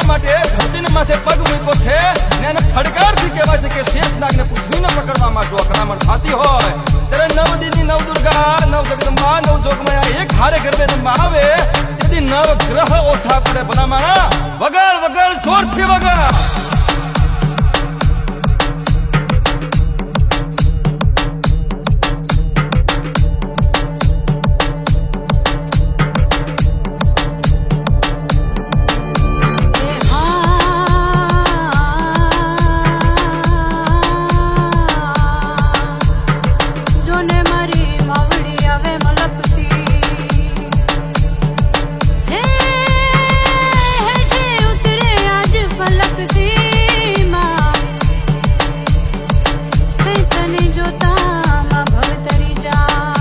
માટે ધરતીને માથે પગ મૂક્યો છે ને એને ખડકારથી કહેવાય છે કે શેષનાગને પૃથ્વીને પકડવામાં જો અથડામણ થતી હોય ત્યારે નવ દીની નવ દુર્ગા નવ જગદંબા નવ જોગમાયા એક હારે ગરબે રમવા આવે તેથી નવ ગ્રહ ઓછા પડે ભલામણા વગાડ વગાડ જોરથી વગાડ જોતા ભવ તરી જા